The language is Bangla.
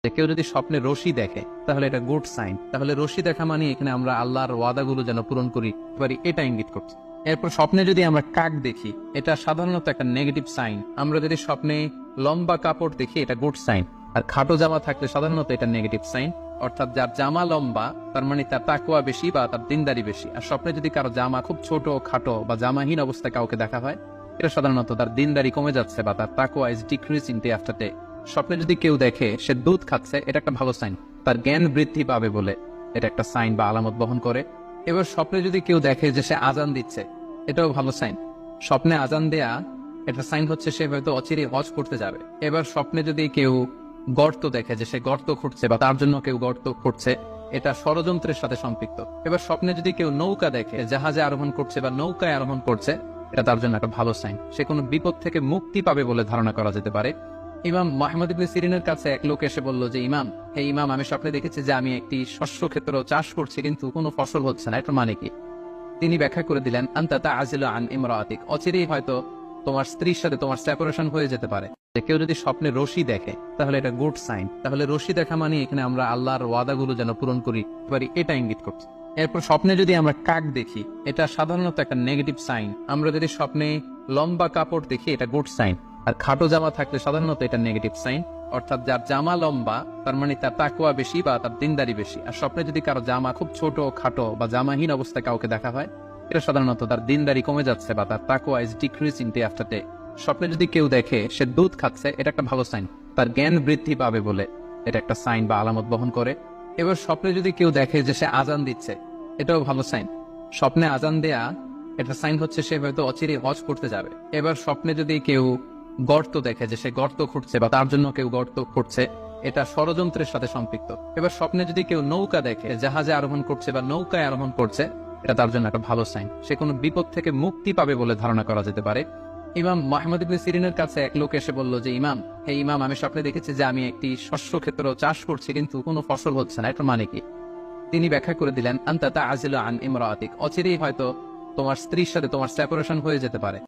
কেউ যদি স্বপ্নে রশি দেখে তাহলে এটা গুড সাইন। তাহলে রশি দেখা মানে এখানে আমরা আল্লাহর ওয়াদাগুলো যেন পূরণ করি পারি এটা ইঙ্গিত করছে। এরপর স্বপ্নে যদি আমরা কাক দেখি এটা সাধারণত একটা নেগেটিভ সাইন। আমরা যদি স্বপ্নে লম্বা কাপড় দেখি এটা গুড সাইন। আর খাটো জামা থাকলে সাধারণত এটা নেগেটিভ সাইন। অর্থাৎ যার জামা লম্বা তার মানে তার তাকওয়া বেশি বা তার দিনদারি বেশি। আর স্বপ্নে যদি কারো জামা খুব ছোট খাটো বা জামাহীন অবস্থায় কাউকে দেখা হয় এটা সাধারণত তার দিনদারি কমে যাচ্ছে বা তার তাকওয়া is decreasing day after day. স্বপ্নে যদি কেউ দেখে সে দুধ খাচ্ছে এটা একটা ভালো সাইন, তার জ্ঞান বৃদ্ধি পাবে বলে এটা একটা সাইন বা আলামত বহন করে। এবার স্বপ্নে যদি কেউ দেখে যে সে আজান দিচ্ছে এটাও ভালো সাইন। স্বপ্নে আজান দেয়া এটা সাইন হচ্ছে সে হয়তো অচিরে হজ করতে যাবে। এবার স্বপ্নে যদি কেউ গর্ত দেখে যে সে গর্ত খুঁড়ছে বা তার জন্য কেউ গর্ত খুঁড়ছে এটা ষড়যন্ত্রের সাথে সম্পৃক্ত। এবার স্বপ্নে যদি কেউ নৌকা দেখে জাহাজে আরোহণ করছে বা নৌকায় আরোহণ করছে এটা তার জন্য একটা ভালো সাইন, সে কোনো বিপদ থেকে মুক্তি পাবে বলে ধারণা করা যেতে পারে। ইমাম মুহাম্মদ ইবনে সিরিনের কাছে এক লোক এসে বলল যে ইমাম, হে ইমাম, আমি স্বপ্নে দেখেছি যে আমি একটি শস্য ক্ষেত্র চাষ করছি কিন্তু কোনো ফসল হচ্ছে না, এটা মানে কি? তিনি ব্যাখ্যা করে দিলেন আনতা তাআজিলু আন ইমরাআতিক, অচিরেই হয়তো তোমার স্ত্রীর সাথে তোমার সেপারেশন হয়ে যেতে পারে। কেউ যদি স্বপ্নে রশি দেখে তাহলে এটা গুড সাইন। তাহলে রশি দেখা মানে এখানে আমরা আল্লাহর ওয়াদাগুলো যেন পূরণ করি পারি এটা ইঙ্গিত করছে। এরপর স্বপ্নে যদি আমরা কাক দেখি এটা সাধারণত একটা নেগেটিভ সাইন। আমরা যদি স্বপ্নে লম্বা কাপড় দেখি এটা গুড সাইন। আর খাটো জামা থাকলে সাধারণত এটা নেগেটিভ সাইন। অর্থাৎ যার জামা লম্বা তার মানে তার তাকওয়া বেশি বা তার দিনদারি বেশি। আর স্বপ্নে যদি কারো জামা খুব ছোট খাটো বা জামাহীন অবস্থায় কাউকে দেখা হয় এটা সাধারণত তার দিনদারি কমে যাচ্ছে বা তার তাকওয়া is decreasing day after day. স্বপ্নে যদি কেউ দেখে সে দুধ খাচ্ছে এটা একটা ভালো সাইন, তার জ্ঞান বৃদ্ধি পাবে বলে এটা একটা সাইন বা আলামত বহন করে। এবার স্বপ্নে যদি কেউ দেখে যে সে আজান দিচ্ছে এটাও ভালো সাইন। স্বপ্নে আজান দেয়া এটা সাইন হচ্ছে সে হয়তো অচিরে হজ করতে যাবে। এবার স্বপ্নে যদি কেউ গর্ত দেখে যে সে গর্ত খুঁড়ছে বা তার জন্য কেউ গর্ত খুঁড়ছে এটা ষড়যন্ত্রের সাথে সম্পৃক্ত। এবার স্বপ্নে যদি কেউ নৌকা দেখে জাহাজে আরোহণ করছে বা নৌকায় আরোহণ করছে এটা তার জন্য একটা ভালো সাইন, সে কোনো বিপদ থেকে মুক্তি পাবে বলে ধারণা করা যেতে পারে। ইমাম মুহাম্মদ ইবনে সিরিনের কাছে এক লোক এসে বলল যে ইমাম, হে ইমাম, আমি স্বপ্নে দেখেছি যে আমি একটি শস্য ক্ষেত্র চাষ করছি কিন্তু কোনো ফসল হচ্ছে না, এটা মানে কি? তিনি ব্যাখ্যা করে দিলেন আনতা তাআজিলু আন ইমরাআতিক, অচিরেই হয়তো তোমার স্ত্রীর সাথে তোমার সেপারেশন হয়ে যেতে পারে।